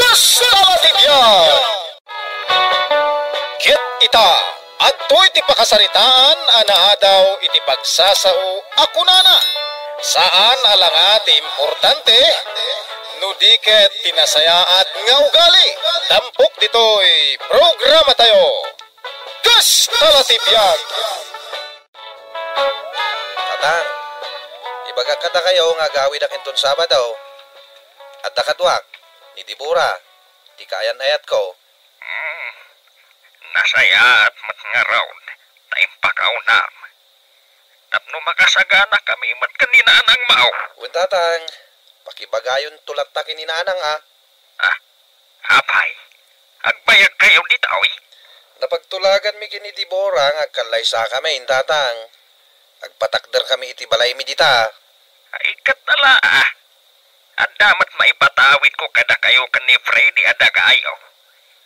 Kasalatibyan! Kit ita, adto iti pakasaritaan, ana daw iti pagsasao ako nana. Saan alanga ti importante, nudiket tinasayaat nga ugali. Tampok dito'y programa tayo. Kasalatibyan! Tatang, ibagakata kayo nga gawid ak inton Sabado. At nakadwak, ni Dibura, di kaayan-ayat ko. Nasaya at mat nga round, taimpakaw nam. Tapno makasagana kami mat kanina anang mao. Uwan tatang, pakibagayon tulat ta kininanang Hapay, agbayag kayo di taoy. Napagtulagan mi kini Dibora nga agkalay sa kami, tatang. Agpatakder kami iti balay mi dita. Ay katala At damat maipatawid ko kada kayo kan ni Freddy at dagayo.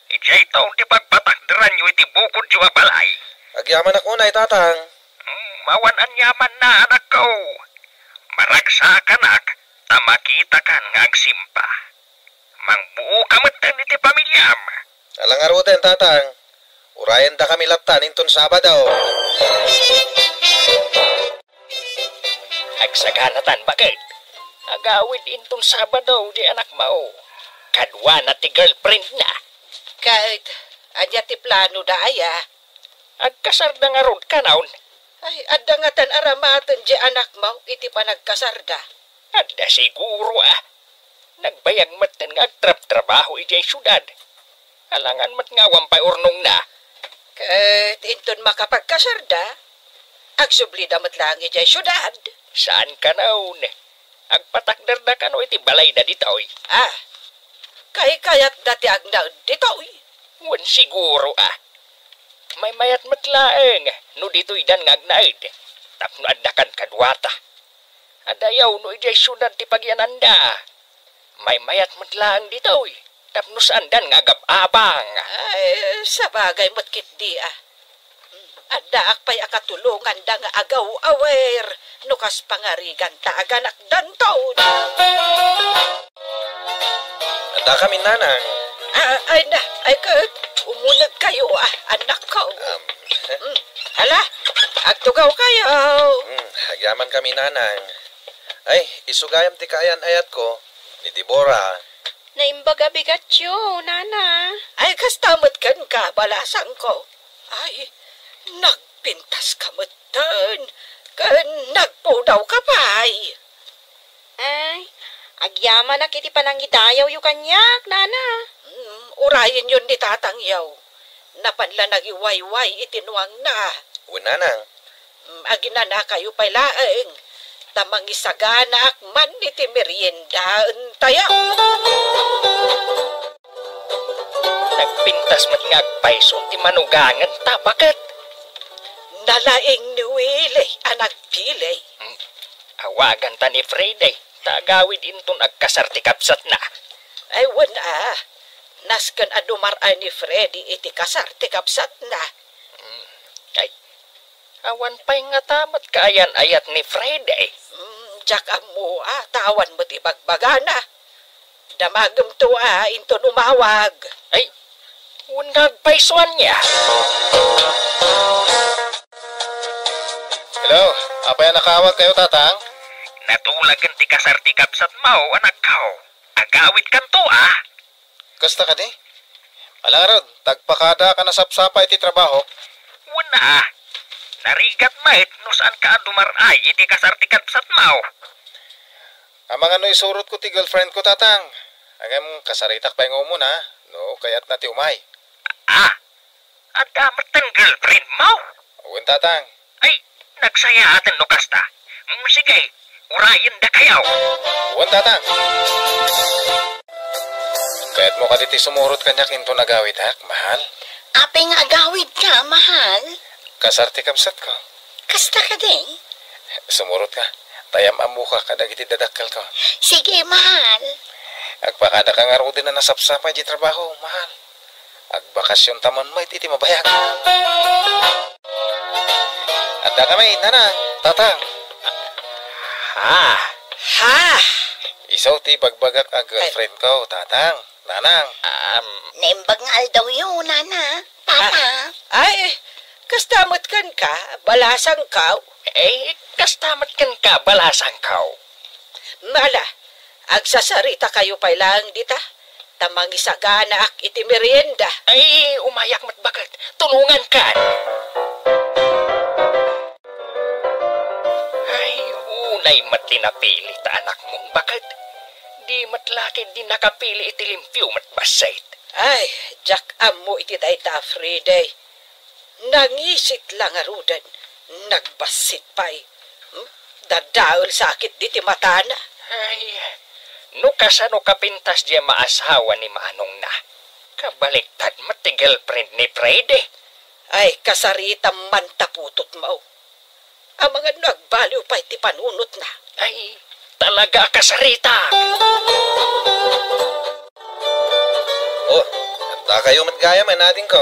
Ijay taong di pagpatakderan nyo iti bukod yung balay. Agyaman ako na, tatang. Mawan ang yaman na anak ko. Maragsa ka nak, tamakita kan nga agsimpa. Mangbuo kamatan iti pamilyam. Alang aruten, tatang. Urayan da kami laptan inton Sabado. Agsaganatan, bakit? Agawid intong Sabado di anak mo. Kadwa na ti girlfriend na. Kahit adya ti plano daya. Agkasarda nga rod ka naon. Ay, adda nga tan aramatan di anak mo iti panagkasarda. Adda siguro Nagbayag mat nga agtrap-trabaho iti syudad. Alangan mat nga wampay urnong na. Kahit inton makapagkasarda, agsubli damat lang iti syudad. Saan ka naon? Agpatakdarda ka no iti balay da ditoy. Kayat dati agnaud ditoy. Wan siguro May mayat matlaeng no ditoy dan nga agnaid. Tapno addakan kadwata. Adayaw no iti syudad ti pagyananda. May mayat matlaeng ditoy. Tapno saan dan nga agab-abang. Ay, sa bagay matkit di Adda akpay akatulungan da nga agaw-awer. Nukas pangarigan taganak dantaon. Anda kami nanang. Ay kat, umunag kayo anak ko. Hala, agtugaw kayo. Agyaman kami nanang. Ay, isugayam ti kaayan-ayat ko, ni Dibora. Naimbaga bigat yun, nana. Ay, kastamot kan ka, balasang ko. Ay, nagpintas ka matan. Kan nagpudaw ka pa Ay, agyaman na kiti panangidayaw yu kanyak, nana. Urayin yun ni tatang yaw. Napanla nagiwayway itinuang na. Uwan nanang. Agina na kayo palaeng. Tamang isaganak man iti merienda tayo. Nagpintas mat nga agpayson ti manugangan ta, bakit? Nalaing ni Willie nagpili. Awagan ta ni Friday. Tagawid inton agkasarti kapsat na. Ay wana, nasken adumar ay ni Freddy iti kasarti kapsat na. Ay, awan pa'y nga tamat kaayan-ayat ni Friday. Jak mo tawan mo ti bagbagana. Damagam to inton umawag. Ay, unag paisuan niya. Hello, apay nakawag kayo, tatang? Natulagan ti kasarti kapsat mo, anak ko. Agawid kan to, Kasta ka di? Alarod, tagpakada ka na sapsapa iti trabaho. Wala. Narigat mait no saan ka dumaray iti kasarti kapsat mo. Amang ano isurot ko ti girlfriend ko, tatang. Agam kasaritak pa yung umuna, no, kaya't na ti umay. Adamat ang girlfriend mo? Uwan, tatang. Ay, nagsaya atin no kasta. Sige, urayin da kayaw. Uwan, tatang. Kaya't mo kaditi sumurot kanyak into nagawid, hak, mahal. Apay nga agawid ka, mahal. Kasarti kamsat ko. Kasta ka din. Sumurot ka. Tayam amuka kadag iti dadakkel ko. Sige, mahal. Agpakada ka nga din na nasapsapay di trabaho, mahal. Agbakasyon tamon mo iti mabayag. Anda kami, nanang, tatang. Ha? Ha? Isaw ti bagbagak ang girlfriend ko, tatang. Nanang, Naimbag nga daw yun, nana. Tata. Ay, kastamot kan ka, balasang ka. Kastamat kan ka, balasang kaw. Mala, agsasarita kayo pa lang dita. Tamang isagana ak iti merienda. Umayak matbagat. Tulungan ka. Unay matli napili ta anak mong bakat. Di matlakid di nakapili iti limpyo matbasait. Ay, Jack amo iti dayta Friday. Nangisit lang arudan. Nagbasit pa'y. Dadaol sakit di ti matana. No kasano kapintas di maasawa ni Manong na. Kabaliktad mati girlfriend ni Friday. Ay, kasarita man taputot mo. Ang mga nagbaliw pa iti panunot na. Talaga kasarita. Oh, handa kayo matgaya man natin ko.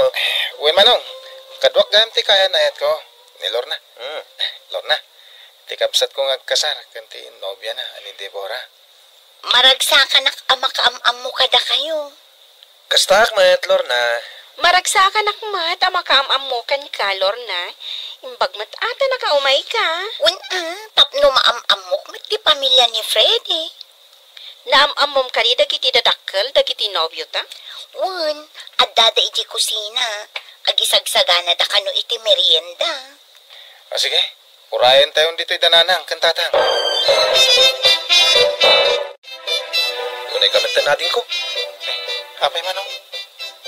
uwi Manong, kadwak gayam ti kaya nayat ko. Ni Lorna. Lorna, ti kapsat ko ngagkasar, kanti nobya na, anin Deborah. Maragsakan ak amakaam mo kada kayo. Kastak mat, Lorna. Maragsakan ak mat amakaam mo kan ka, Lorna. Imbag mat ata nakaumay ka. Tapno maam-amok mat ti pamilya ni Freddy. Naam-amom ka rin dagiti dadakkel, dagiti nobyo ta? Adada iti kusina. Agisagsagana da kano iti merienda. Sige, urayan tayo dito'y dananang, kantatang. Unay kamitan natin ko. Apay Manong,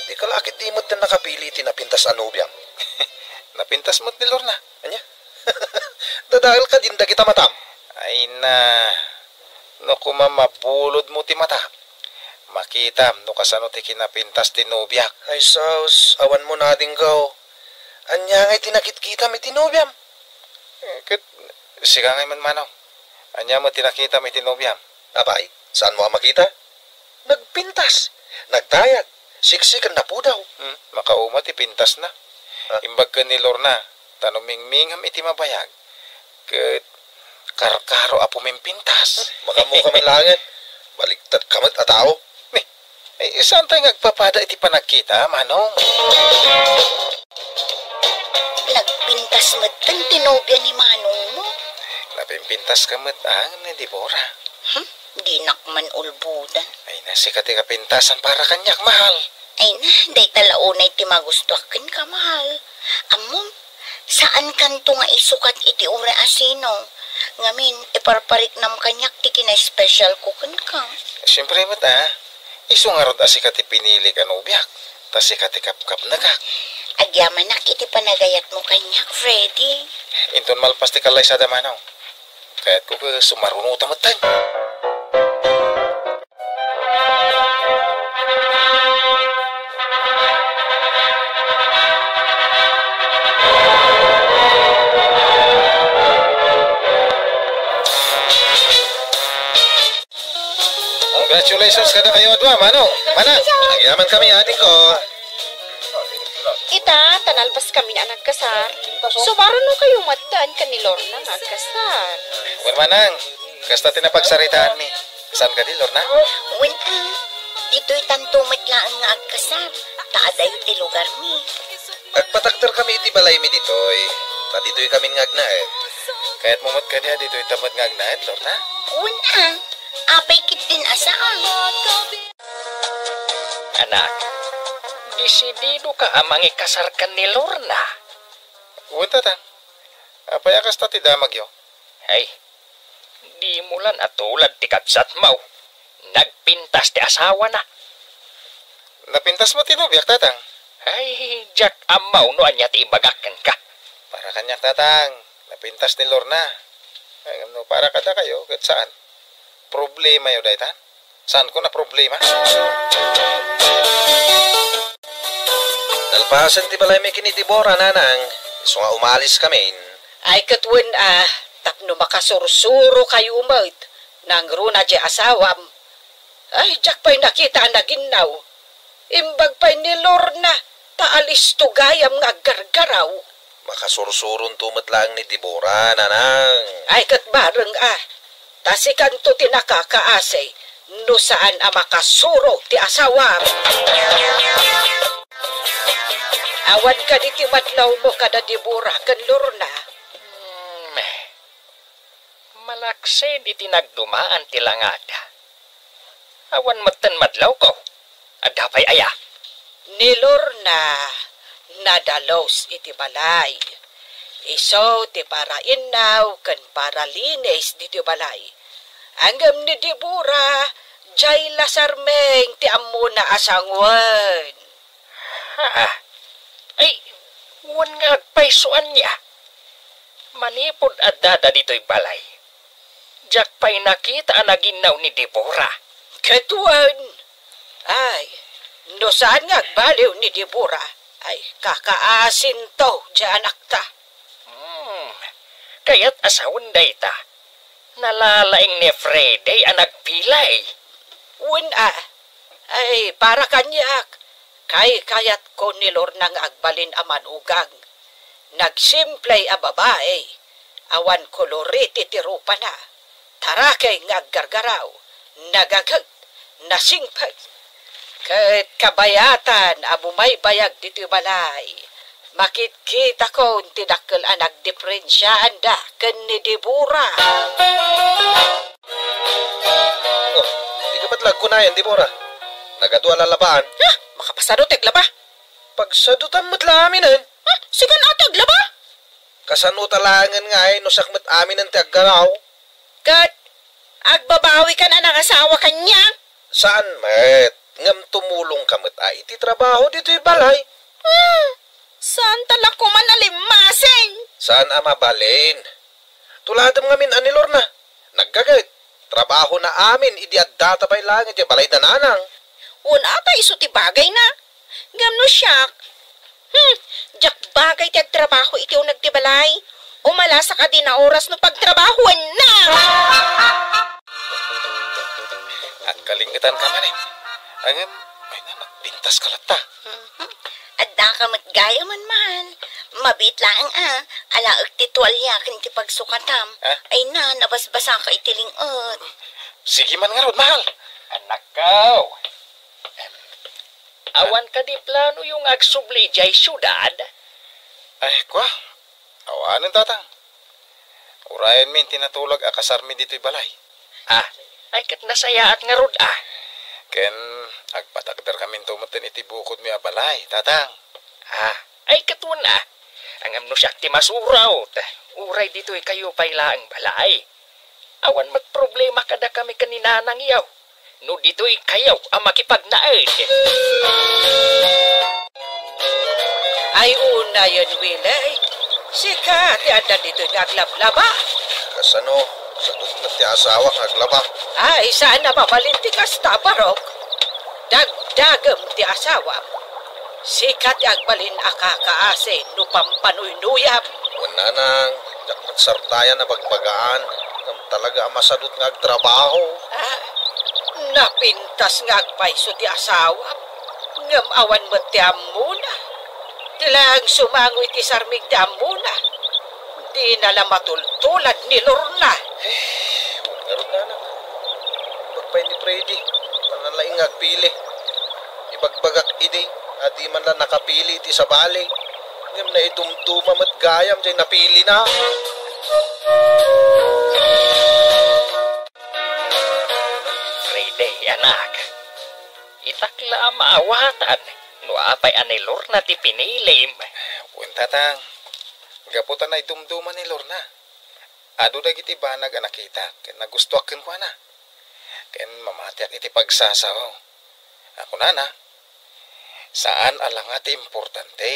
Di ka lakit di mo't na nakapili tinapintas anubyang. napintas mo't ni Lorna. Anya? Dadahil ka din da kita matam. Ay na, no kumamapulod mo ti mata. Makita, no kasano ti kinapintas ti nobyak. Ay saus, awan mo natin ko. Anya ngay tinakit-kita may tinubyam. Siga ngay man Manong. Anya mo tinakita may tinobyam. Abay, saan mo ang makita? Nagpintas, nagtayag, siksikan na po daw. Makauma ti pintas na. Imbag ka ni Lorna, tanumingmingham iti mabayag. Kat karkaro apo mimpintas. Makamu kami langit, baliktad kamat ataw. Saan tayo ngagpapada iti panagkita, Manong? Nagpintas mat kan tinobya ni Manong mo. Napimpintas ka ang ni Deborah. Di nakman ulbudan. Ay na, sikat ti kapintasan para kanyak mahal. Ay na, day talaunay ti magustuakin ka, mahal. Amom, saan kanto nga isukat iti ure asino? Ngamin, iparparik nam kanyak ti kina-special kukan ka. Siyempre iso nga rod asikat ti pinili ka nubyak. Tas sikat ti kapkap na ka. Agyaman nak iti panagayat mo kanyak, Freddy. Inton malpas ti kalay sa Manong. Kaya't ko ka sumarunuta matan. Congratulations kada kayo adwa, Manong. Mana? Nagyaman kami ating ko. Ita, tanalpas kami na nagkasar. Subaro no kayo mataan ka ni Lorna nagkasar. Manang, kasta tinapagsaritaan mi. Saan ka di, Lorna? Dito'y tantumit lang nga agkasar. Taaday ti lugar mi. Agpatakter kami iti balay mi ditoy. Patitoy kami ngagna Kaya't mumot ka niya dito'y tamad ngagnaet, Lorna? Apay kit din asaan. Anak, disidido ka amang ikasar ka ni Lorna. Tatang. Apay akas ta ti damag yo. Di mulan atulad ti kabsat mau. Nagpintas ti asawa na. Napintas mo tinubyak, tatang. Jack amaw no anya ti ibagakan ka. Para kanyak, tatang. Napintas ni Lorna. Para kada kayo, kat saan? Problema yun, daytan? Saan ko na problema? Nalpasan ti balay mi kinitibora, nanang. So nga umalis kami. Ay katwen tapno makasursuro kayo umad. Nang runa di asawam. Ay, Jack pa'y nakita ang naginaw. Imbag pa'y ni Lorna, taalis to gayam nga gargaraw. Makasursurun tumat lang ni Deborah, nanang. Ay katbareng tasikan to tinakakaasay. no saan ang makasuro ti asawa. Awan ka di ti madlaw mo kada Dibura kan Lorna. Malaksid iti nagdumaan ti langada. Awan matan madlaw ko. Adapay aya. Ni Lorna nadalos iti balay. Iso ti para inaw kan para linis di ti balay. Anggam ni Dibura jay lasarmeng ti ammo na asangwan. Ha? Ay, wan nga agpaysuan niya. Manipod adada dito'y balay. Jak pa'y nakita ang naginaw ni Dibura. Katuan. Ay, no saan nga agbaliw ni Dibura? Ay, kakaasin to, dyan anak ta. Kaya't asawan day ta. Nalalaing ni Freddy ang nagpilay. Una, ay, para kanyak. Kayat ko ni Lorna nga agbalin aman ugang. Nagsimplay a babae. Awan koloriti ti rupa na. Tarakay nga aggargaraw. Nagagag. Nasingpag. Kat kabayatan abumay bayag dito balay. Makikita ko tinakal ang nagdiferensyaan da kan ni Dibura. Oh, di ka ba't lagkunayan, Dibura? Nagadwa lalabaan. Ha? Makapasado teglaba? Pagsadutan mo't laminan. Ha? Sigan atag laba? Kasanutalangan nga no sakmat amin ang tiaggaraw. Kat, agbabawi ka na ng asawa kanya. Saan, met? Ngam tumulong kamot ay iti trabaho dito'y balay. Saan talak ko man alimasing? Saan ama balin? Tuladam ngamin ani Lorna. Naggagayt. Trabaho na amin, idi at data pa'y langit yung balay dananang. Una ata iso ti bagay na. Gamno siyak. Jak bagay ti agtrabaho iti yung nagtibalay. Umalasa ka din na oras no pagtrabahuan na. At kalingitan ka man eh. Angam, ay na, nagpintas ka lata. Adda ka matgaya man mahal. Mabit lang alaag ti tuwalya kan ti pagsukatam. Ay na, nabasbasa ka itilingod. Sige man nga rod, mahal. Anak ko. Awan ka di plano yung agsubli jay syudad? Ay, kwa. Awanin tatang. Urayan min tinatulog akasar mi dito'y balay. Ay kat nasayaat nga rod Ken, agpatagdar kami tumutin iti bukod mi abalay, tatang. Ay katuan ang amno siya ti masuraw. Uray dito'y kayo payla ang balay. Awan magproblema kada kami kaninanang iyaw. No dito'y kayaw ang makipagnaid. Ay una yun, Wilay. Sikat, ada dito ngaglablaba. Kasano, sagot na ti asawa ngaglaba. Ay, saan na mabalinti ka sa tabarok? Dagdagam ti asawa. Sikat agbalin akakaasin no pampanuynuyam. Wala nang, jak magsartayan na bagbagaan. Ngam talaga masadot nga agtrabaho. Napintas nga agpaiso ti asawa. Ngam awan mo ti amuna. Tilang sumangoy ti sarmig ti amuna. Di nala matultulad ni Lorna. Ngaroon na na. Bagpay ni Freddy. Manalaing agpili. Ibagbagak idi. Adi man lang nakapili ti sa balay. Ngam na idumdumam at gayam dyan napili na. Freddy, anak. Itakla maawatan. No apay ani Lorna ti pinilim. Uwan tatang. Gaputan na idumduman ni Lorna. Ado dagiti banag anakita. Ken nagustuaken ko na. Ken mamatiak iti pagsasaw. Ako na. Saan alang ati importante.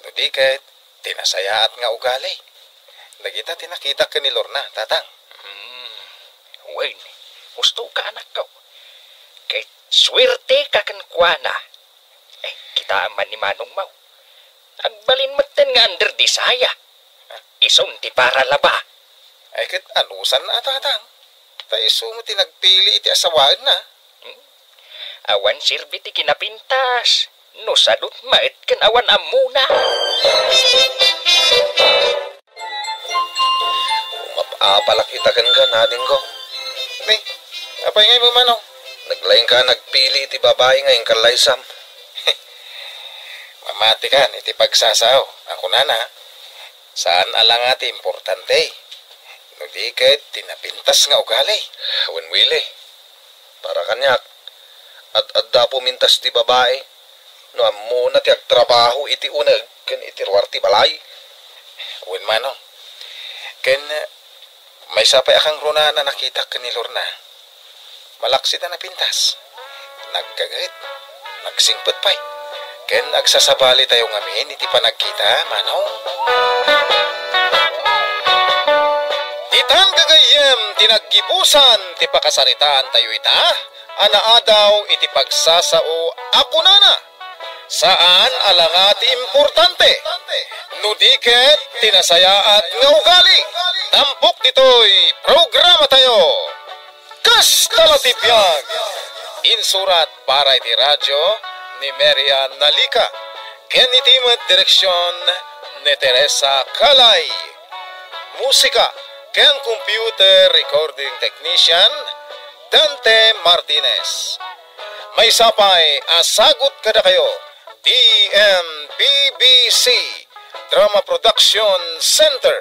No di ket tinasayaat nga ugali. Nagita tinakita ka ni Lorna, tatang. Wen, gusto ka anak ko. Kay swerte ka kan kuana. Kita man ni Manong Mau. Agbalin maten nga under di saya. Ison ti para laba. Ay ket anusan na tatang. Taiso mo tinagpili iti asawaan na. Awan sirbi ti kinapintas. No sadot mait ken awan amuna. Mapapalakitakan ka natin ko. Ni, Apay ngay mo manong. Naglaing ka nagpili iti babae ngayong kalaysam. Mamati kan, iti pagsasaw. Ako na. Saan alang ati importante? No di ket tinapintas nga ugali. Wenwile. Para kanyak. At adda pumintas ti babae. No amuna ti agtrabaho iti uneg ken iti ruwar ti balay. Wen manong. Ken may sapay akang runa na nakita ken ni Lorna. Malaksit na napintas. Nagkagit. Nagsingpot pa'y. Ken agsasabali tayo ngamin iti panagkita, manong. Itang gagayem tinaggibusan ti pakasaritaan tayo ita. Anaadaw iti pagsasao ako na. Saan alangati importante. Nudiket tinasayaat nga ugali. Tampok dito'y programa tayo. Kas talatipyag. Insurat para iti radyo ni Maria Nalika. Ken itimet direksyon ni Teresa Kalay. Musika ken computer recording technician Dante Martinez. May sapay asagot kada kayo. DMPBC Drama Production Center.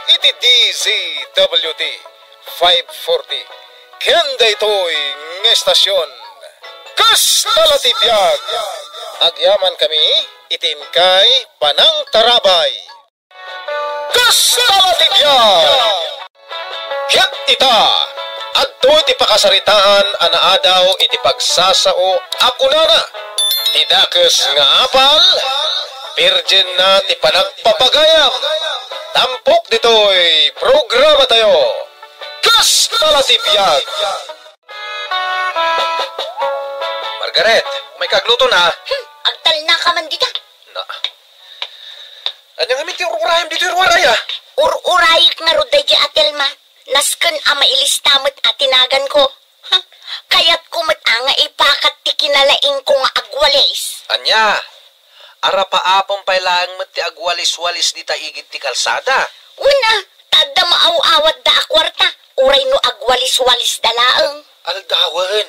Iti DZWT 540. Kenda ito'y ng estasyon. Kas talatipyag. Agyaman kami, itin kay Panang Tarabay. Kas talatipyag. Kiyat ita, adto iti pakasaritaan anaadaw iti pagsasao ako na. Tidakes nga apal, virgin na ti panagpapagayam. Tampok dito'y programa tayo. Kas talatipyag. Margaret, may kagluto na. Agtal na ka man dita. Na. Anyang amin ti ururayam dito ururaya. Ururayik nga ruday di atelma. Nasken ama ilistamot atinagan ko. Kayat kumat nga ipakat ti kinalaing ko nga agwalis. Anya, ara paapong pailaang met ti agwalis-walis di taigid ti kalsada. Una, tada maaw-awat da akwarta. Uray no agwalis-walis dalaang. Aldawan,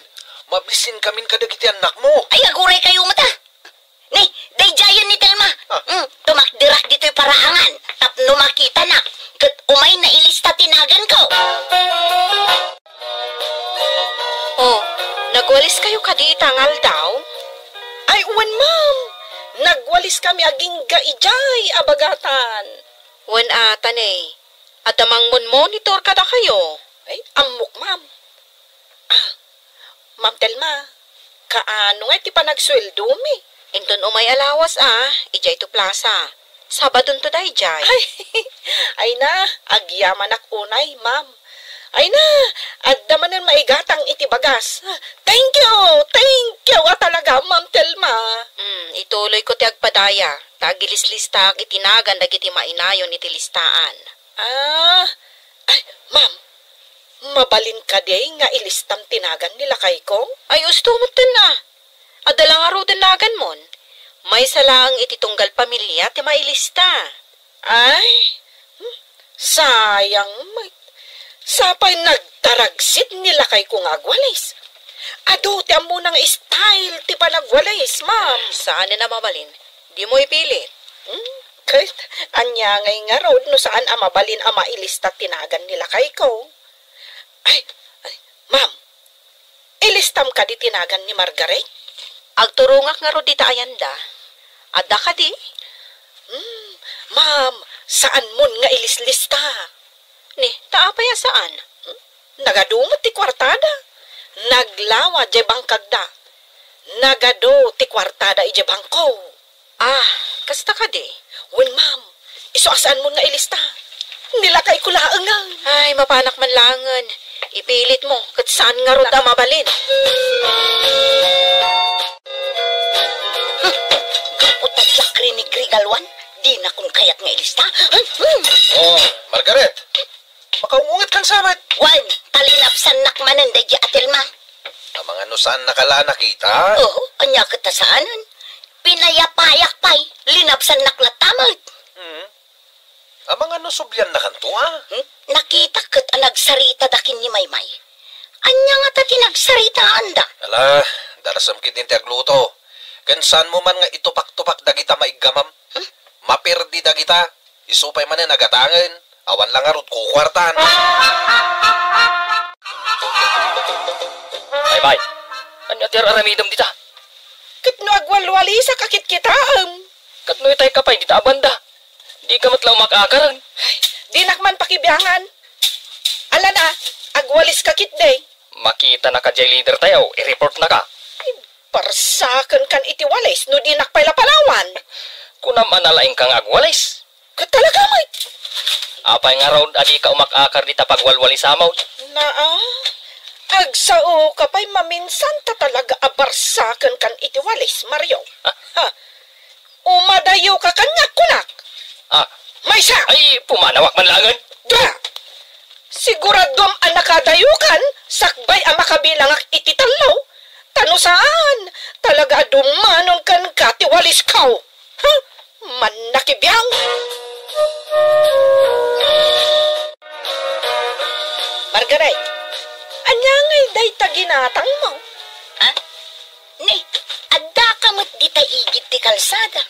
mabisin kamin kadagiti anak mo. Ay, aguray kayo mata. Ni, day jayan ni Telma. Tumakdirak dito'y paraangan. Tapno makita na. Kat umay na ilista tinagan ko. Oh, nagwalis kayo kaditangal daw? Ay, uwan ma'am. Nagwalis kami aging gaijay, abagatan. Uwan atan eh. Adamang monitor kada kayo. Ay, amok ma'am. Ma'am Telma, kaano nga ti panagsweldo mi? Inton umay alawas ijay to plaza. Sabadon to day jay. Ay na, agyaman ak unay, ma'am. Ay na, adamanan maigatang iti bagas. Thank you talaga, Ma'am Telma. Ituloy ko ti agpadaya. Tagilis-lista itinagan dagiti mainayon iti listaan. Ay, ma'am, mabalin ka day nga ilistam tinagan nila kay ko? Ay, ustumot na. Adala nga ro tinagan mon. May salang iti tunggal pamilya ti mailista. Ay, sayang may. Sapay nagtaragsit nila kay kung agwalis. Ado ti amo nang style ti panagwalis, ma'am. Saan na mabalin? Di mo ipilit. Kahit anya ngay nga road no saan amabalin ama ilista tinagan nila kay ko. Ay, ma'am, ilistam ka di tinagan ni Margaret? Agturungak nga road di taayanda. Adda ka di? Ma'am, saan mon nga ilislista? Ni, taapaya saan? Nagadumot ti kwartada. Naglawa di bangkagda. Nagado ti kwartada ije bangko. Kasta ka di? Wen ma'am, iso asaan mo nga ilista? Nilakay ko laangang. Ay, mapanak man langan. Ipilit mo, kat saan nga ron da mabalin? Gaputadyak rin ni Grigalwan. Di na kung kayak nga ilista. Oh, Margaret, makaungungat kang samat. Wan, talinapsan nakmanan da di atelma. Ang mga nusan nakala nakita. Oo, anya katasaanan. Pinayapayak pa'y, linapsan naklatamad. Ang mga nusubyan na kanto Nakita kat nagsarita dakin ni Maymay. Anya nga ta tinagsaritaan da. Ala, darasam kit ti agluto. Kansan mo man nga itupak-tupak dagita maigamam. Mapirdi dagita. Isupay man na nagatangan. Awan lang arot kukwartan. Bay. Anya ti aramidam dita. Kat no agwalwali sa kakit kita. Katnoy tay kapay dita abanda. Di ka matlaw makakaran. Di nakman pakibiyangan. Ala na, agwalis kakit day. Makita na ka jay leader tayo, i-report na ka. Parsakan kan itiwalis no di nakpayla palawan. Kunam analaing kang agwalis. Katalaga may. Apay nga raw adi ka umakakar dita pagwalwali samaw. Agsao ka pa'y maminsan ta talaga abarsakan kan itiwalis, Mario. Ha? Umadayo ka kanyak kunak. May sa! Ay, pumanawak man langan. Da! Siguradom ang nakadayukan, sakbay ang makabilang ak ititalaw. Tano saan? Talaga dumanon kan katiwalis kaw. Ha? Manakibiyang! Margaret, anya ngay day taginatang mo? Ha? Ni, adda kamot di ta igit ti kalsada.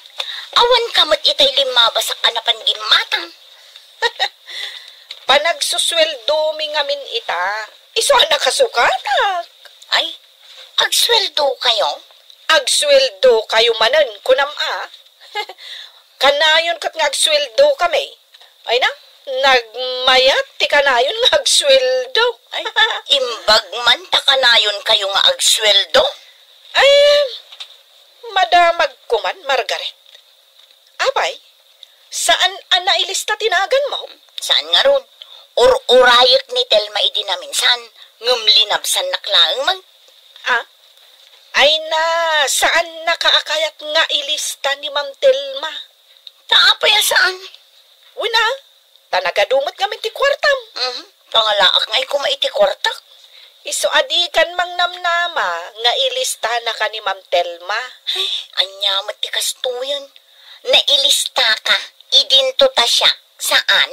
Awan kamot itay limabasak anapan gimatang. Panagsusweldo mi ngamin ita. Iso nakasukatak. Ay, agsweldo kayo? Agsweldo kayo manan kunam Kanayon kat ngagsweldo kami. Ay na, nagmayat ti kanayon ngagsweldo. Ay, imbag man ta kanayon kayo nga agsweldo? Ay, madamag kuman, Margaret. Abay, saan ang nailista tinagan mo? Saan nga ron? Urayek ni Telma idi na minsan, ngumlinabsan naklaang mag... Ay na, saan nakaakayat nga ilista ni Ma'am Telma? Taapay saan? Wina, tanagadumot ngamin ti kwartam. Pangalaak nga'y kumaiti kwartak. Iso adikan mang namnama nga ilista na ka ni Ma'am Telma. Ay, anya ti kastuyon. Nailista ka, idinto ta siya. Saan?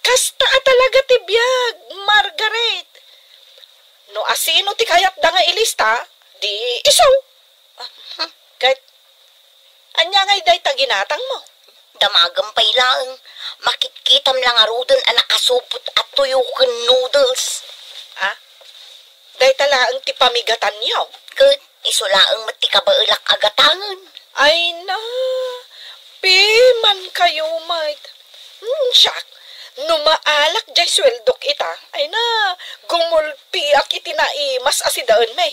Kasta talaga ti biyag, Margaret. No asino ti kayat da nga ilista, di isaw. Kahit, anya nga'y day taginatang mo. Damagampay lang. Makitkitam lang arudon ang nakasupot at tuyukan noodles. Day talaang ti pamigatan niyo. Kud, isulaang matikabailak agatangan. Ay na, piman kayo, mate. Siyak, numaalak jay sweldok ita. Ay na, gumulpiak itinaimas asidaan may.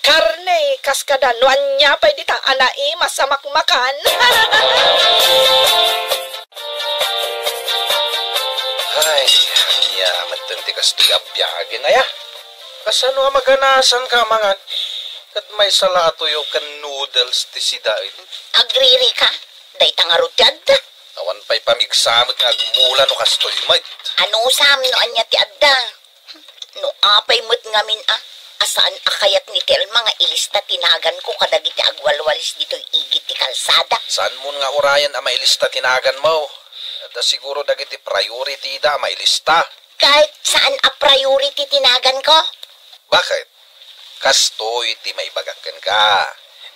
Karne, kaskada, nuan niya pa dita, anaimas sa makmakan. Ay, yamat tanti kas tigabiyagin na ya. Kasano ang maganasan ka mangan? Kat may salatuyo kan noodles ti sidain. Agriri ka, day tangarutad. Awan pa'y pamigsamag nga agmula no kastoy mat. Ano sam no anya ti adda? No apay mo't ngamin asaan akayat ni Telma nga ilista tinagan ko kadagiti agwalwalis dito'y igit ti kalsada. Saan mo nga orayan ang mailista tinagan mo? Da siguro dagiti priority da mailista. Kahit saan a priority tinagan ko? Bakit? Kastoy ti maibagakan ka.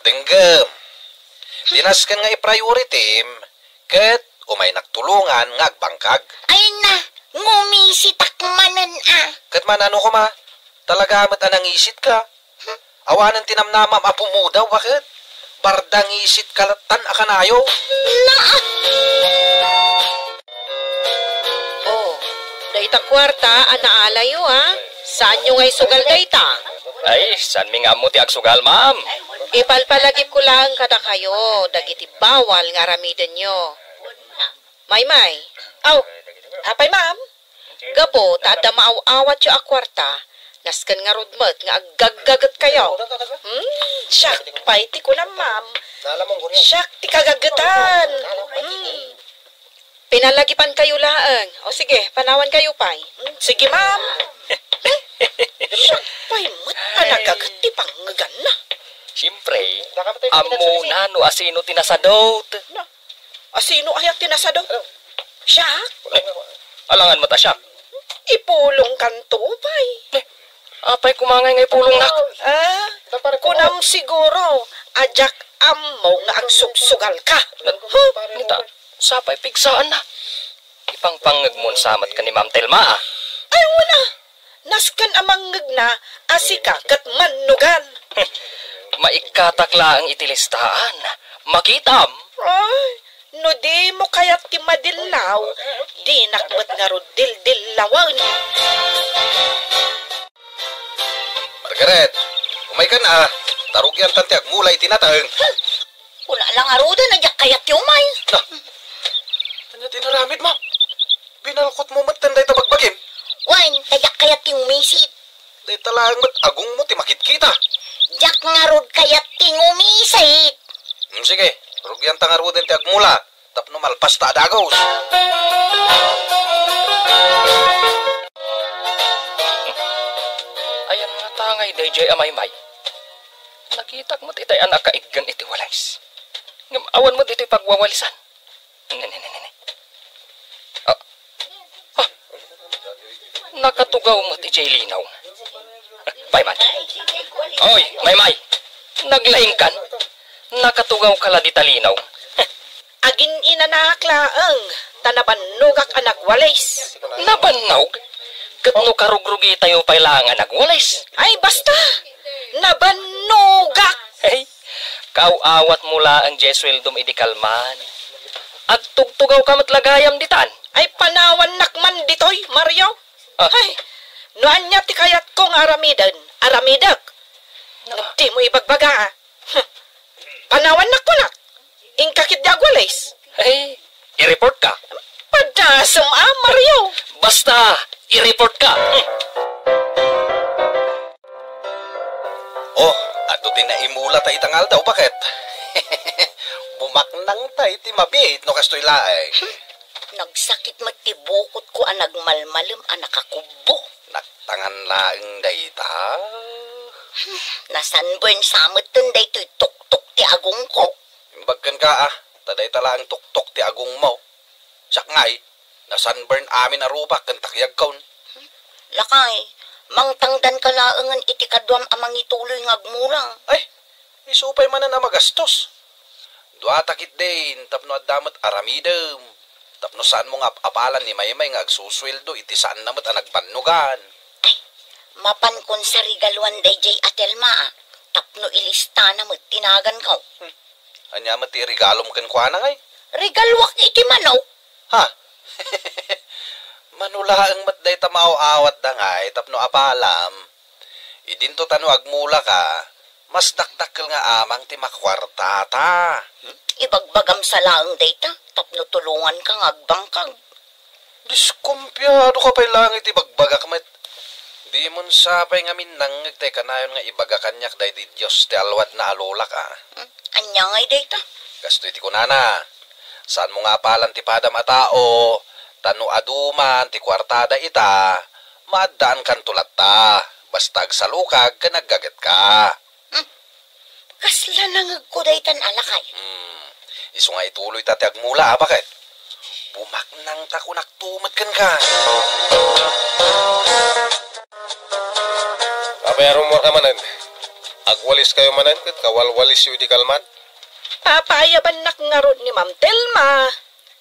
Denggem. Tinaskan nga i-priority ket umay nagtulungan nga agbangkag. Ay na, ngumisitak manan Ket manano ko ma? Talaga amat anang isit ka. Awanan tinamnamam apumudaw, bakit? Bardang isit kalatan akanayo. Dayta kwarta, anaalayo Saan nyo ngay sugal dayta? Ay, saan mi nga mo ti agsugal, ma'am? Ipalpalagip ko lang kada kayo, dagiti bawal nga ramidan nyo. May. Apay ma'am? Gapo, tada maaw-awat yung akwarta, naskan nga rodmat nga agagagat kayo. Siyak, paiti ko na ma'am. Siyak, ti kagagatan. Pinalagipan kayo laang. O sige, panawan kayo pay. Sige ma'am. Siyak, pay mat panagagat ti panggagan na. Siyempre, amo na no asino tinasadot. Sino ayak tinasado? Siyak? Alangan mo ta siya. ipulong kan tupay. Apay kumangay ngay pulong nak. Kunam siguro, ajak ammo nga agsugsugal ka. Nita, sapay pigsaan na. Ipangpangag mo samat ka ni Ma'am Telma Ay, wala. Naskan amang ngagna, asika kat manugan. Maikatakla ang itilistaan. Makitam. Ay, no di mo kaya't ti madilaw, di nakmat nga ro dil-dilawan. Margaret, umay ka na. Tarugyan tantiag mulay tinatang. Wala lang aruda na diyak kayat umay. Ano tinaramid mo? Binalkot mo tanday tabagbagim. Wain, tagyak kayat yung umisit. Day talang agong mo ti makit kita. Diyak nga rod kayat ting umisit. Sige, rugyan tangarudin ti agmula. Tapno malpas ta adagos. Ayan nga tangay, DJ Amaymay. Nakitak mo titay anak kaiggan iti walays. Awan mo dito'y pagwawalisan. Nene. Nakatugaw mo ti Jay Linaw. Payman. Oy, Maymay. Naglaing kan. Nakatugaw kala di talinaw. Agin inanaklaang, tanabanugak anak walis. Nabannog? Katno karugrugi tayo pailangan nagwalis. Ay, basta, nabanugak. Hey, kauawat mula ang Jeswildom idikalman. At tugtugaw ka matlagayam ditan. Ay, panawan nakman ditoy, Mario. Ay, noan niya ti kayat kong aramidag. Di mo ibagbaga. Panawan na ko na. Ingkakit di agwalis. Hey, i-report ka. Padasam Mario. Basta, i-report ka. Oh, ato tinaimula ta itangal daw, bakit? Bumaknang ta iti mabit no kastoy laeng. Nagsakit matibukot ko ang nagmalmalim ang nakakubo. Naktangan laeng dayta. Nasanburn samot dun daytoy tuktok ti agong ko. Imbagkan ka taday tala ang tuktok ti agong mo. Siyak ngay, nasunburn amin arubak kan takyag kaun. Lakay, mangtangdan ka laangan iti kadwam amang ituloy ngagmurang. Ay, isupay man na magastos. Dua takit din, tapno adamot aramidem. Tapno saan mo nga apalan ni Maymay nga agsusweldo, iti saan namot ang nagpanugan. Ay, mapan kon sa regaluan DJ Atelma. Tapno ilista na mo tinagan ka. Anya mo ti regalo mo kan kuha na ngay? Regalwak iti manaw. Ha? Manula ang matday tamaaw-awat da ngay, tapno apalam. Idinto tano agmula ka, mas dakdakkel nga amang ti makwarta ta. Ibagbagam sa laang data, tapno tulungan kang agbangkag. Diskumpyado ka pa'y langit ibagbagak met. Di mon sapay nga minang nagtay kanayon nga ibagakanyak day di Diyos ti alwad na alulak Anya ngay data? Gasto iti kunana. Saan mo nga palan ti padam a tao, tano aduman ti kwartada ita, maadaan kan tulat ta, basta agsalukag ka naggaget ka. Kasla nangag ko daytan alakay. Isu nga ituloy ta ti agmula bakit? Bumaknang ta kunak tumat kan ka. Apay rumor ka manan. Agwalis kayo manan, kat kawalwalis yu di kalman. Papayaban nak nga rod ni Ma'am Telma.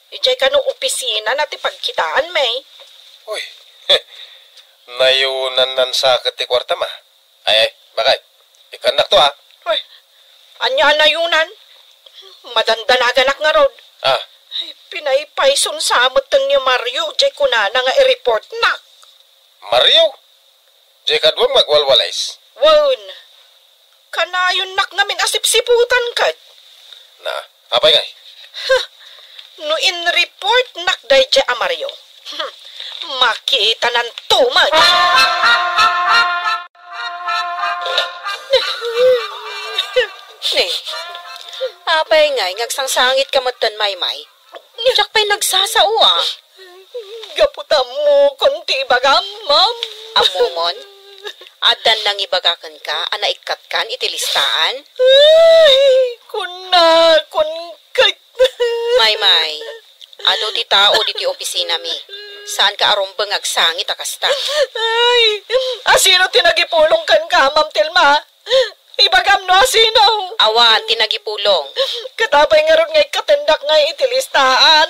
Ijay ka no opisina na ti pagkitaan may. Uy, nayunan nan sa ti kwarta ma. Ay, bakit? Ikanak to Uy, anya na yunan? Madandanagan nga rod. Ay, pinaypayson sa amatan ni Mario. Jay ko na nga i-report na. Mario? Jay kadwang magwalwalays. Won, kanayon nak namin asip-siputan ka. Na, apay ngay? No in-report nak day jay a Mario. Makita ng tumag. Ni, apay ngay, ngagsangsangit ka matan Maymay. Diyak pa'y nagsasao Gaputam mo konti bagam, ma'am. Amumon, adan nang ibagakan ka, anaikat kan itilistaan. Ay, kun kait. Maymay, ado ti tao di ti opisina mi. Saan ka arumbang agsangit akasta? Ay, asino tinagipulong kan ka, Ma'am Telma? Ibagam no asino? Awan, tinagipulong. Katapay nga ron ngay katendak ngay itilistaan.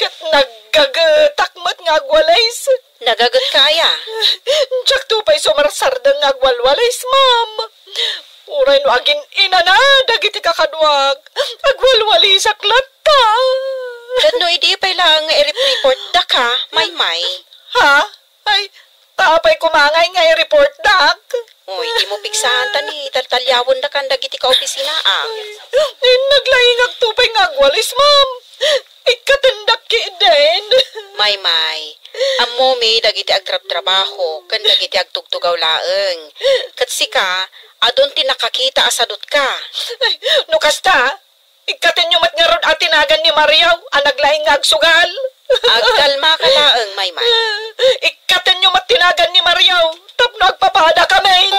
Kat naggagatakmat nga agwalays. Nagagat kaya. Tsak tupay sumarsardang nga agwalwalays, ma'am. Uray no agin ina na, dagiti kakadwag. Agwalwali sa klata. No, hindi pa lang i-report da ka, may. Ha? Ay, tapay kumangay nga i-report dak. Uy, di mo piksahan tani, taltalyawon da kan dagiti ka opisina Naglaing agtupay nga agwalis, ma'am. Ikatendak ki din. May. Amo may dagiti agtrab-trabaho, kan dagiti agtugtugaw laeng. Katsika, adon tinakakita asadot ka. Ay, no kasta, ikatin nyo mat nga ron atinagan ni Mariaw, anaglaing nga agsugal. Agkalma ka laeng, may. Ikatin nyo mat tinagan ni Mariaw, tapno agpapada kami.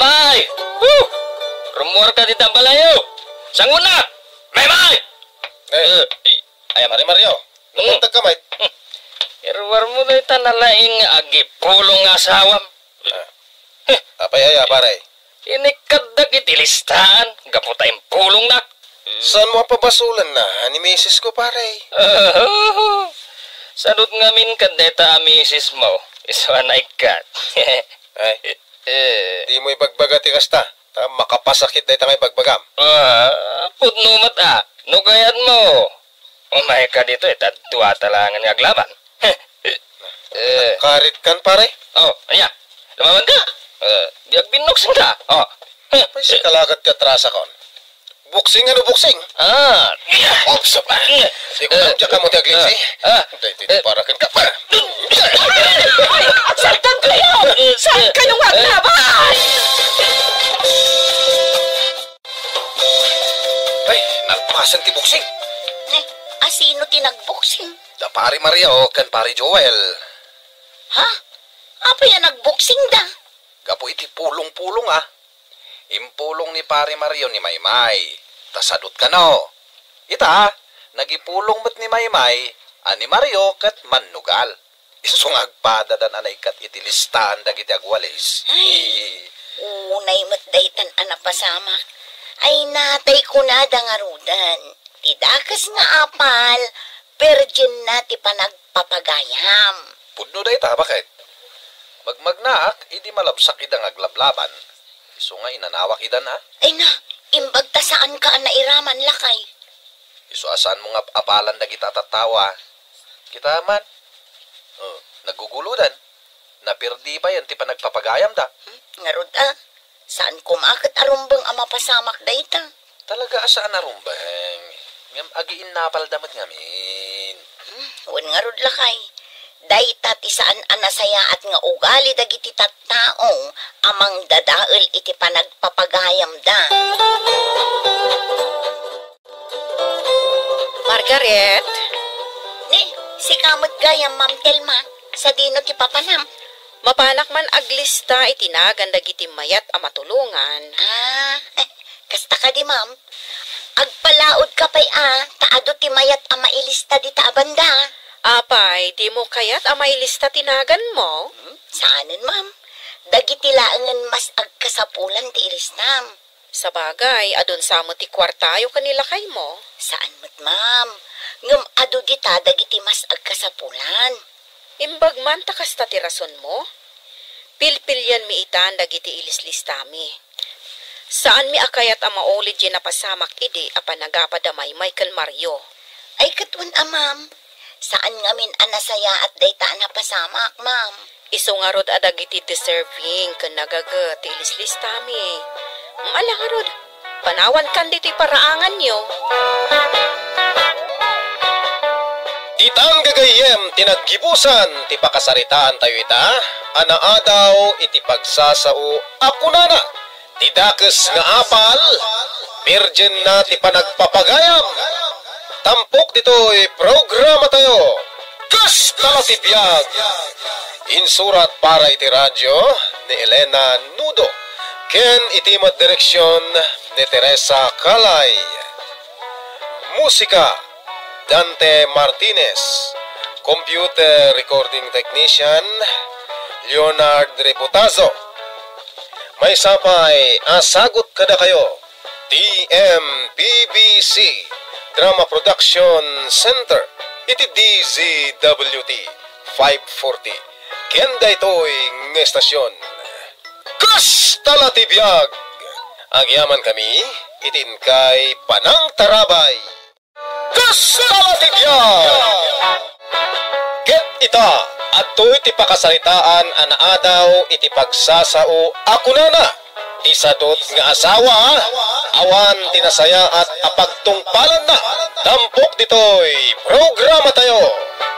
May! Woo! Rumor ka di tambalayo! Sanguna! May! Ay, Mario. Nagtag ka, mate. Irwar mo dahi tanalaing agipulong asawam. Apay ay, pare. Inikaddag itilistaan. Gaputay pulong nak. Saan mo pabasulan na? Ni misis ko, pare. Sadot ngamin kadeta amisis mo. Iswa na ikat. Ay, di mo ibagbagati kasta. Makapasakit na itang ibagbagam. Pudno mata. Nugayan mo. Umay ka dito tadtua talangan nga aglaban. Karit kan, pare. Oh, anya. Lumaman ka. Diag binuksin ka. Oh. May si kalagat ka trasa kon. Buksing ano buksing? Ops, pa. Di ko lang dyan ka mo tiaglisi. Para kan ka pa. Saltan kayo! Saan kayong aglaban? Ay, nagpasan ti buksing. Asino tinagboksing? Da pare Mario, kan pare Joel. Ha? Apa yan nagboksing da? Gapo iti pulong-pulong Impulong ni pare Mario ni Maymay. Tasadot ka no. Ita, nagipulong met ni Maymay, ani Mario kat mannugal. Isong agpada dan anay kat itilistaan dagiti agwalis. Ay, unay met daytan anapasamak. Ay natay ko na dangarudan. Tidakas nga apal, virgin na ti panagpapagayam. Pudno da ita, bakit? Magmagnaak, idi malabsak idang aglablaban. Iso nga inanawak idan Ay na, imbagta saan ka nairaman lakay. Iso asan mo nga apalan dagita tatawa. Kita man. Naguguludan. Napirdi pa yan ti panagpapagayam da. Ngarod saan kumakit arumbang amapasamak dayta? Talaga asaan arumbang. Ngam agiin napal damat ngamin. Wan ngarod lakay. Dayta ti saan anasaya at nga ugali dagiti tattao amang dadael iti panagpapagayam da. Margaret? Ni, si kamot gayam, Ma'am Telma, sa dino ti papanam. Mapanak man aglista itinagan dagiti mayat a matulungan. Kasta ka di, ma'am. Agpalaod ka pa'y taado ti mayat a mailista di taabanda. Apay, di mo kayat a mailista tinagan mo? Saanin, ma'am? Dagiti laangan mas agkasapulan ti ilistam. Sa bagay, adon sa mo ti kwartayo kanila kay mo. Saan mo't, ma'am? Ngam ado dita dagiti mas agkasapulan. Imbag man takas ti rason mo? Pilpilyan mi itan dagiti ilislistami. Saan mi akayat ang maulid yan napasamak idi apa nagapadamay Michael Mario? Ay katun ma'am. Saan ngamin anasaya at dayta napasamak, ma'am? Iso nga rod adagiti deserving kan nagagat ilislistami. Mala nga rod, panawan kan dito'y paraangan nyo. Itan gagayem tinaggibusan ti pakasaritaan tayo ita, anaadaw iti pagsasao ako na ti dakes nga apal, virgin na ti panagpapagayam. Tampok dito'y programa tayo. Kas talatibiyag. Insurat para iti radyo ni Elena Nudo. Ken iti direksyon ni Teresa Kalay. Musika, Dante Martinez. Computer Recording Technician, Leonard Reputazo. May sapay, asagot kada kayo. TMPBC, Drama Production Center. Iti DZWT 540. Kenda ito'y ng estasyon. Kas talatibiyag! Agyaman kami, itin kay Panang Tarabay. Kas talatibiyag! Ket ita, at to'y ti pakasalitaan anaadaw iti pagsasao ako na. Isadot nga asawa, awan tinasaya at apagtungpalan na. Tampok dito'y programa tayo.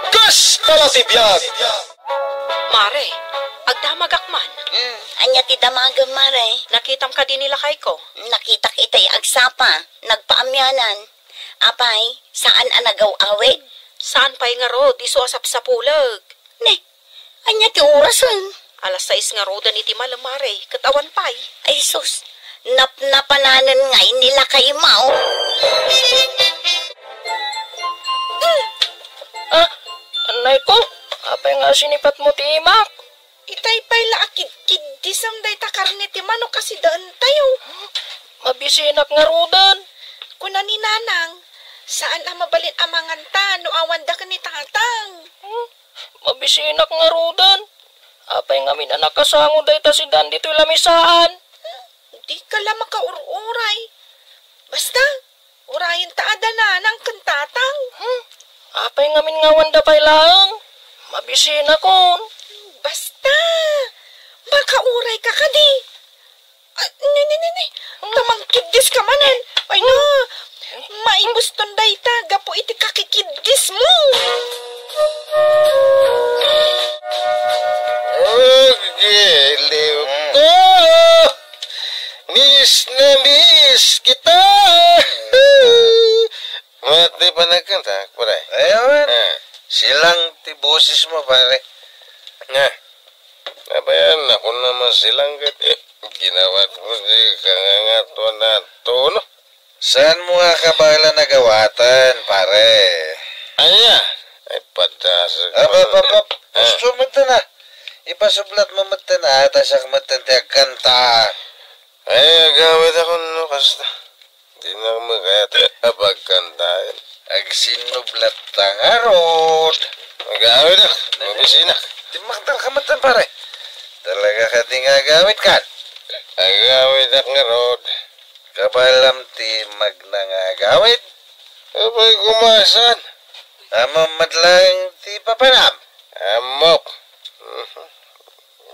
Kas talatibiyag! Mare, agdamagak man. Anya ti damagam, Mare. Nakitam ka din nila kay ko. Nakita kita'y agsapa, nagpaamyanan. Apay, saan anagaw awid? Saan pa'y nga rod, isuasap sa pulag. Ne, anya ti orasan. Alas 6 nga rodan iti malamare, katawan pa'y. Ay sus, napananan ngay nila kay Mao. Anay ko, apay nga sinipat mo ti imak. Itay pa'y laakid-kid disam day takarne ti mano kasi daan tayo. Mabisinak nga rodan. Kuna ni nanang, saan ang mabalin amangan ta no awan da ka ni tatang? Mabisinak nga rodan. Apay nga min anak kasango day ta si Dan dito'y lamisaan. Di ka lang makaururay. Basta, urayin taada na ng kantatang. Apay nga min nga wanda pay lang. Mabisinak kon. Basta, makauray ka ka di. Tamang kidgis ka manan. Ay no, maibuston day ta, gapo iti kakikidgis mo. Giliw ko, miss na miss kita. Mati pa nagkanta, pare. Ayun, silang tibusis mo, pare. Nga, nabayan ako naman silang ginawa ko di kangangato na to, no? Saan mo nga kabala nagawatan, pare? Aya, ay padasa ko. Gusto mo ito na. Ipasublat mo mata na, tasak mata tiyak kanta. Ay, agawit ako no, kasta. Di na magkayat apagkantahin. Agsinublat tangarod. Agawit ako, mabisinak. Timaktal ka mata, pare. Talaga ka di nga agawit ka. Agawit ako nga rod. Kabalam ti magnangagawit. Abay kumasan. Amam madlang ti papanam. Amok.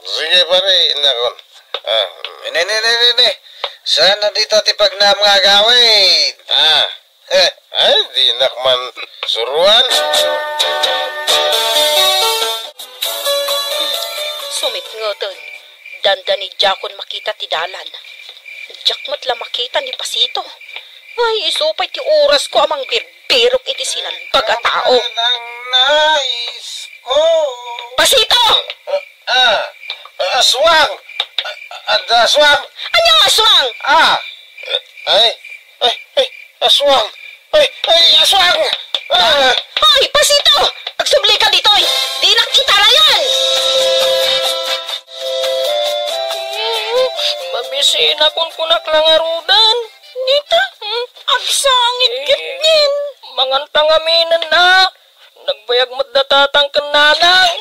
Sige pare, inakon. Nene. Sana dito ti pagnamagawit. Ay, di nakman suruan. Sumit nga doon. Dandan ni Jakon makita ti dalan. Jakmat la makita ni Pasito. Ay, isupay ti oras ko amang birbirok iti sinanbag a tao. Nang nais ko. Pasito! Aswang! Aswang! Ano aswang? Ay, aswang! Ay, aswang! Hoy, Pasito! Agsubli ka dito'y! Di nakita na yan! Mabisina kun kunak lang arudan. Nita, agsangit kitnin. Mangantang aminan na. Nagbayag matdatatang kananang.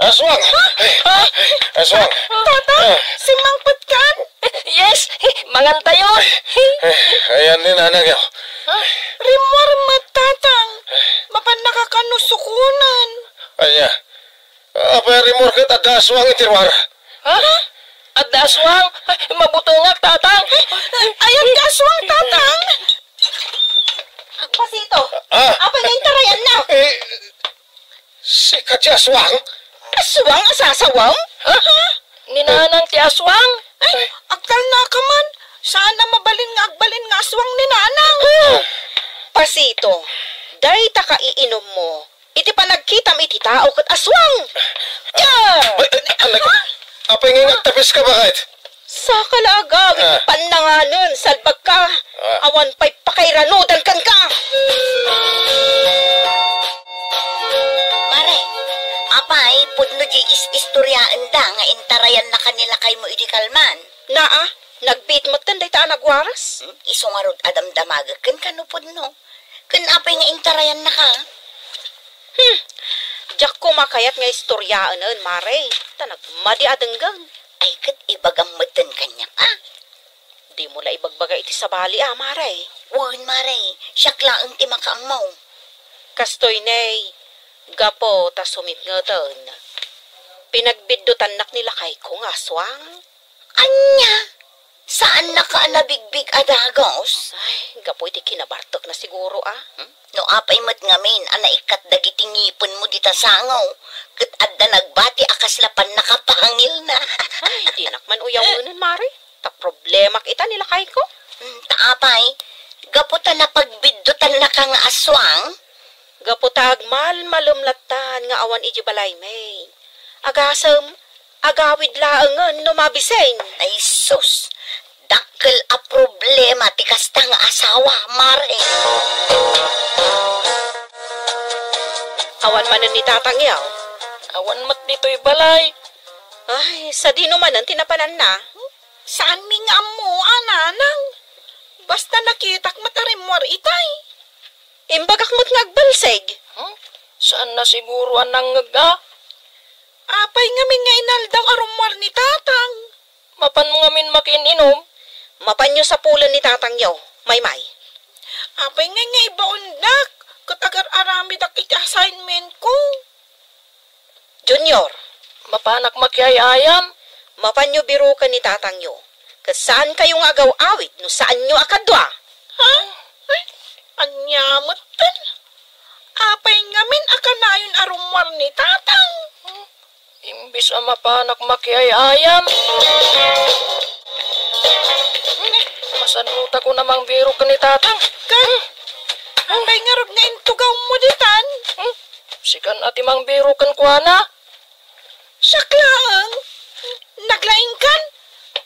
Aswang! Aswang! Tatang, si Mang Patkan. Yes, manganta yun. Ayan din anak yun. Rimwar matatang. Mapan nakakanusukunan. Anya, apa yang rimor kita ada aswang itirwar? Ha? Ada aswang? Mabutungak tatang. Ayan ka aswang, tatang. Pasito, apa nga yung tarayan na? Si Kadya aswang? Aswang asasawang? Ninanang ti aswang? Ay, agkal na ka man. Saan na mabalin nga agbalin nga aswang ni nanang? Pasito, dahi ta ka iinom mo. Iti pa nagkitam iti tao kat aswang. Anak, apa yang ingat tapis ka bakit? Sa kalagawin pananganon, salbag ka. Awan pa'y pakairanudan kan ka. Mare, apay, pudno di istoryaan da nga intarayan na kanila kay mo idikalman. Naa, nagbit mo tanday ta nagwaras. Iso nga rod adamdamaga kan kano pudno. Kan apay nga intarayan na ka. Diyak ko makayat nga istoryaan mare. Tanagmadi adenggang. Ay, kat ibagamatan kanya pa. Di mo la ibagbaga iti sa bali mare. Wan, mare, siyak lang ti makaamaw. Kastoy nay, gapo ta sumipngatan. Pinagbiddutan nak nila kay kong aswang. Anya? Saan na ka nabigbig adagos? Ay, gapo iti kinabartok na siguro No apay mat ngamin, ikat dagiti ngipon mo dita sangaw. Kat adda nagbati akaslapan nakapangil na. Ay, di nakman uyaw mare. Ta problema kita nila kay ko. Taapay, gaputa na pagbiddutan na kang aswang. Gaputag malumlatan nga awan iti balay may. Agasem, agawid laengan no mabiseng. Ay sus, dakkel a problema ti kasta nga asawa, mare. Awan manen ni tatang yaw. Awan mat dito'y balay. Ay, sa dino manen tinapanan na. Saan mi nga mo, ananang? Basta nakitak matarimwar itay. Imbagak mo't ngagbalseg. Saan na siguro anang ngaga? Apay nga mi nga inaldaw arumwar ni tatang. Mapan mo ngamin makininom? Mapanyo sa pulan ni tatang yaw, may. Apay nga ibaundak. Kat agar arami dak iti assignment ko. Junior, Mapanak makyayayam? mapanyo biro ka ni tatang yo. Kat saan kayong agaw-awit no saan nyo akadwa? Ha? Ay, anyamot tan. Apay ngamin akanayon arumwar ni tatang. Imbis ang mapanak makyayayam. Masanuta ko namang biro ka ni tatang. Apay nga rod nga intugaw mo ditan. Sikan ati mang biro kan kuana. Siyak lang. Naglaing kan.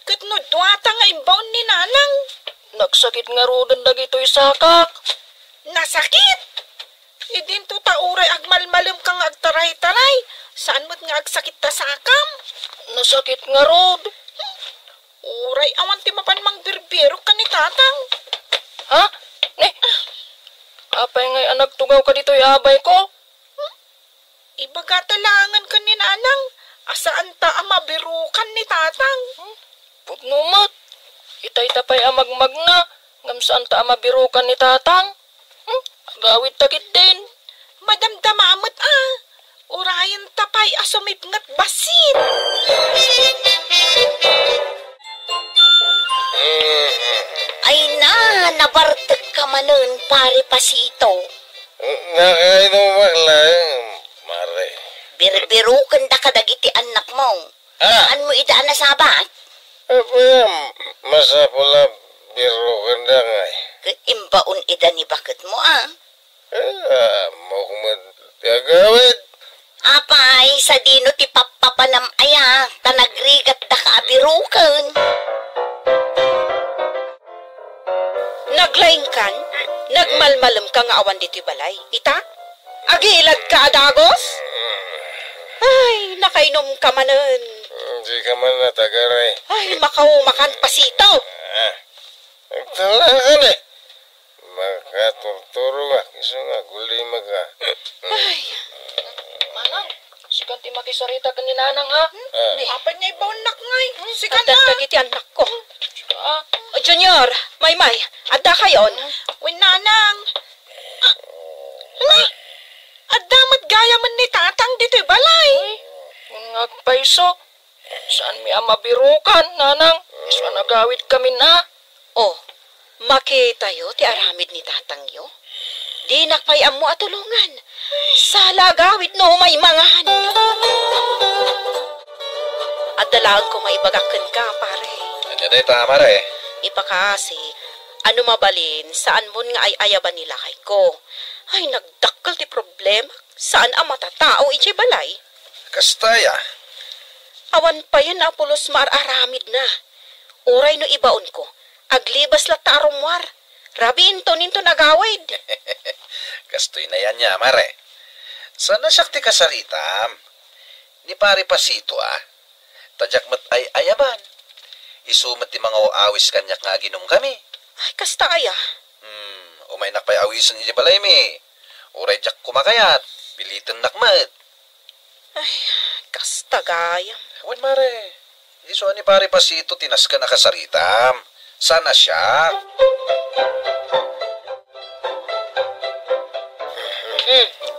Kat no duwata nga imbaon ni nanang. Nagsakit nga rodan dagito'y sakak. Nasakit. Idin to tauray agmalmalim kang agtaray-taray. Saan mo't nga agsakit ta sakam? Nasakit nga rod. Uray awan ti mapan mang birbiro ka ni tatang. Ha? Ne? Apay nga'y anak tugaw ka dito'y abay ko? Ibagatalangan ka ni nanang. Asaan ta amabirukan ni tatang? Putnumat. Itay tapay amagmag na. Ngam saan ta amabirukan ni tatang? Agawid takit din. Madamdamamot Urayan tapay asumipngat basit. Ay na, nabartag ka manon, pare pasito. Nakainumak lang, mare. Birbirukan da kadagiti anak mo. Saan mo idaan na sabat? Masapula biro kanda nga eh. Kat imbaon ida ni bakit mo Mukmad agawid. Apay, sa dino ti papapanam aya, tanagrigat da kaabirukan. Naglaing kan, nagmalmalam ka nga awan dito'y balay. Ita? Agilad ka adagos? Ay, nakainom ka manen. Di ka man natagaray. Ay, makaumakan pasito. Nagtalakan eh. Makaturturo nga. Kiso nga, guli maga. Ay, Manang, sikan ti makisarita ka ni nanang ha? Apay nga ibaunak ngay. Sika adan na. dagiti anak ko. Ah, Junior, may, adda kayon. Uy, nanang. Adamat gaya man ni tatang dito'y balay. ngagpaiso. Saan mi amabirukan, nanang? Saan nagawid kami na? Oh, makita yo ti aramid ni tatang yo. Di nakpayam mo atulungan. Sa lagawid no may mangahan. At dalaan ko maibagakan ka, pare. Ano na tama re? Ipakasi, ano mabalin, saan mo nga ay ayaban nila kay ko. Ay, nagdakkel ti problema. Saan ang matatao iti balay? Kastaya. Awan pa yan na pulos aramid na. Uray no ibaon ko. Aglibas la tarumwar. Rabi into nagawid. Kastoy na yan niya, mare. Sana sakti kasaritam. Ni pare pasito Tadyak mat ay ayaban. Isumat ti mga awis kanyak nga ginom kami. Ay, kasta aya. Umay nakpay awisan ni balay mi. Uray jak kumakayat. Pilitan nakmat. Ay, kasta gayam. Wan mare. Iso ni pare pasito tinas ka nakasaritam. Sana siya.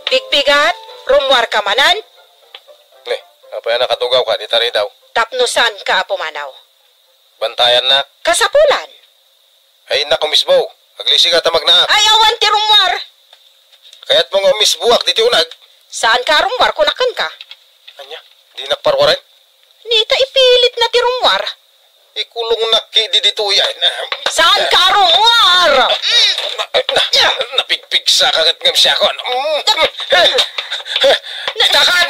Bigbigat, rumwar ka manan. Apa yan nakatugaw ka, di tari daw. Tapnusan ka apumanaw. Bantayan na. Kasapulan. Ay naku mismo, aglisi ka tamag na. Ay, awan ti rumwar. Kaya't mga misbuak di ti unag. Saan ka rumwar kunakan ka? Anya, di nakparwaran. Nita ipilit na ti rumwar. Ikulong naki di dito yan. Saan ka rumwar? Napigpig sa kagat ngam siya kon. Itakan!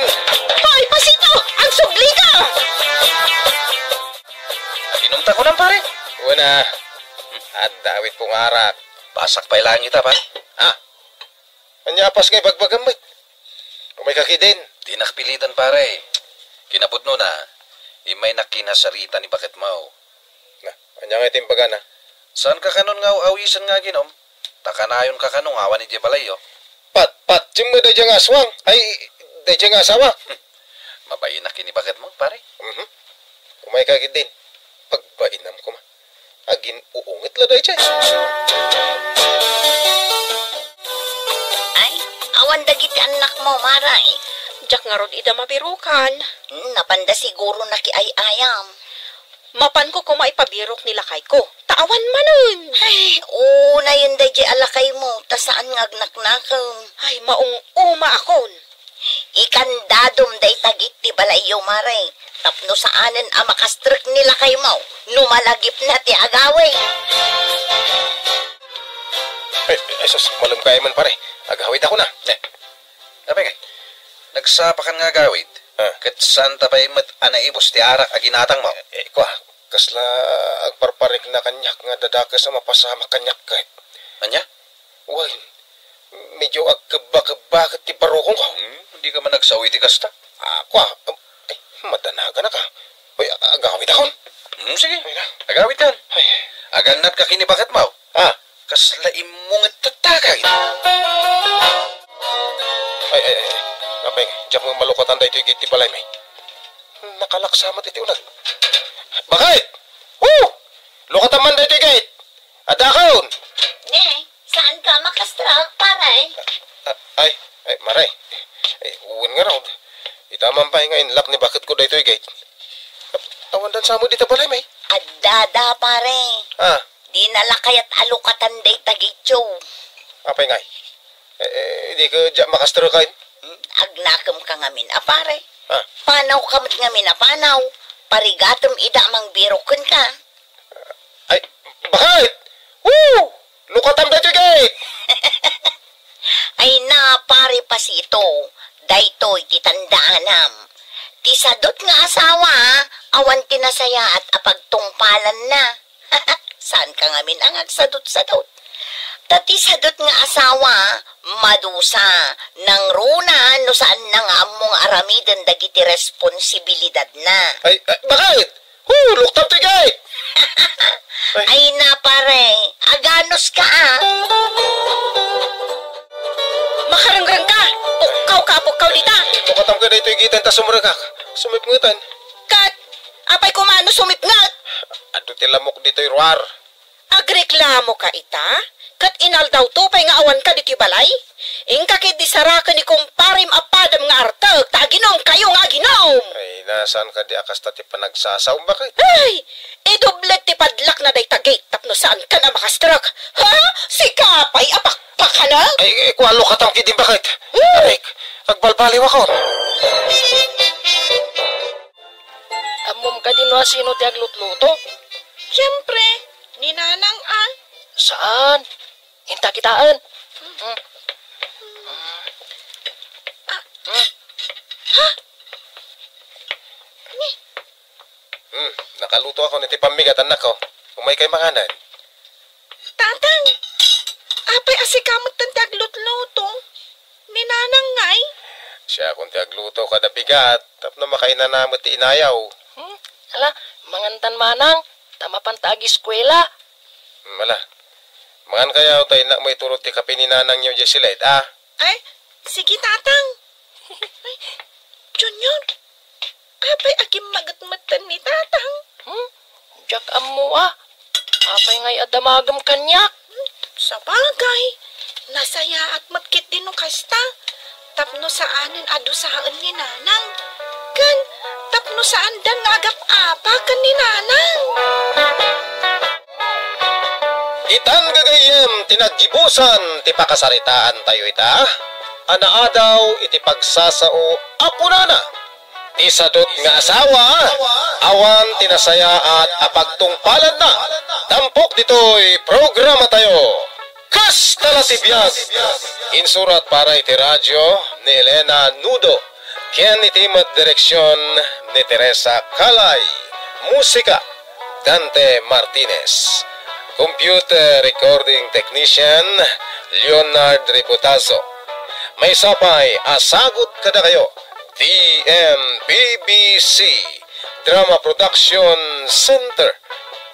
Hoy, pasito! Ang sugli ka! Inumta ko ng pare. Una, at dawit kong arak. Basak pa ilang ita pa. Anya apas ngay bagbagamit. Umay kakidin. Di nakpilitan pare. Kinabot no na. Imay nakinasarita ni bakit mau. Na, anya ngay timbaga na. Saan ka kanon nga awisan nga ginom? Takanayon ka kanong awan ni Jebalayo. Pat, jim mo da dyan aswang. Ay, da dyan asawa. Mabayinak ini bakit mo pare? Umay kakidin. Pagbainam ko ma. Agin uungit la da dyan. Ay, awan dagiti anak mo, Maray. Jak nga rod ida mabirukan. Napanda siguro na ki ay ayam. Mapan ko maipabirok nila kay ko. Tawan manon. Ay, una yun dahi alakay mo. Ta saan nga agnaknakaw. Ay, maong uma akon. Ikandadom day tagit ti balayo, Maray. Tapno saanen makastrik nila kay mo. Numalagip na ti agaway. Ay, sus, malum kaya man pare. Agawid ako na. Sabi nga, nagsapakan nga gawid. Kat saan tapay mat anaibos ti arak aginatang mo. Kwa, kasla agparparik na kanyak nga dadakas na mapasama kanyak kahit. Anya? Uy, medyo agkabakabakit ti barokong ka. Hindi ka man nagsawi ti kasta. Kwa, ay, madanaga na ka. Uy, agawid ako. Sige, agawid ka. Ay, Aganat ka kinibakat mo. Kasla imong tatagay. ay. Apay, diyan mo malukotan dahi ito yung giti balay may. Nakalaksamat iti unag. Bakit? Lukatan man dahi ito yung gait. Adakaon. Ne, saan ka makastrak, Paray? Ay, maray. Ay, uwan nga raw. Itaman pa nga inlak ni bakit ko dahi ito yung gait. Awan dan sa mo dito balay may. Adada, Pare. Di nalakayat alukatan day tagityo. Apay nga. Di ka diyan makastro kain. Agnakam ka ngamin, Pare. Panaw kamot ngamin, panaw. Parigatom ida mang birokon ka. Ay, bakit? Lukatam dahi ito yung gait. Ay na, Pare pasito. Daytoy titandaanam. Tisadot nga asawa, awan tinasaya at apagtungpalan na. Saan ka ngamin ang agsadot-sadot? Tatisadot nga asawa, madusa, nang runa no saan na nga among aramiden dagiti responsibilidad na. Ay, bakit? Luktam ito yung gait. Ay na, Pare, aganos ka Makarangrang ka. Pukaw dita. Lukatam ka dahi ito yung gitan ta sumuragak. Sumipngutan. Kat, apay kumano sumipngat. Ado tilamok dito yung ruar. Agreklamo ka ita? Kat inal daw tupay nga awan ka dito balay? Ingkakit di sarakan ni kumparim apadam nga artag, taginom kayo nga ginom! Ay, nasaan ka di akas tati panagsasaw? Bakit? Ay! Idublet ti padlak na day tagit, tapno saan ka na makastrak? Ha? Si kapay apakpak ka na? Ay, kwalo katam kidim bakit? Arik, agbalbaliw ako. Amom ka din wa sino ti aglutluto? Siyempre, ninanang an. Saan? Hinta kitaan. Nakaluto ako niti pamigat anak ko. Umay kay makanan. Tatang, apay asikamot tan taglut-luto. Ninanang ngay. Siya kung tiagluto kada bigat, tapno makainan na mo ti inayaw. Ala, mangantan manang, tama pantagi eskwela. Mala, mangan kaya tayo na may turot ti kapininanang niyo Jesiled, Ay, sige tatang. Ay, Junior, apay agim magatmatan ni tatang. Jak amo apay ngay adamagam kanyak. Sa bagay, nasaya at matkit din nung kasta. Tapno saanin adusaan ni nanang. Kan, tapno saan dan ngagap apa kan ni nanang. Itan gagayem tinaggibusan ti pakasaritaan tayo ita. Anaadaw iti pagsasao apunana. Isadot nga asawa, awan tinasaya at apagtungpalan na. Tampok dito'y programa tayo. Kas talatibiyag! Insurat para iti radyo ni Elena Nudo. Ken iti direksyon ni Teresa Calay. Musika, Dante Martinez. Computer recording technician, Leonard Riputazo. May sapay, asagot kada kayo. DMBBC Drama Production Center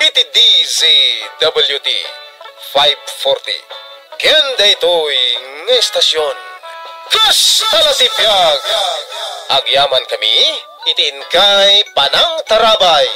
iti DZWT 540 Kenda ito'y ng estasyon Kas talatipyag Agyaman kami itin kay Panang Tarabay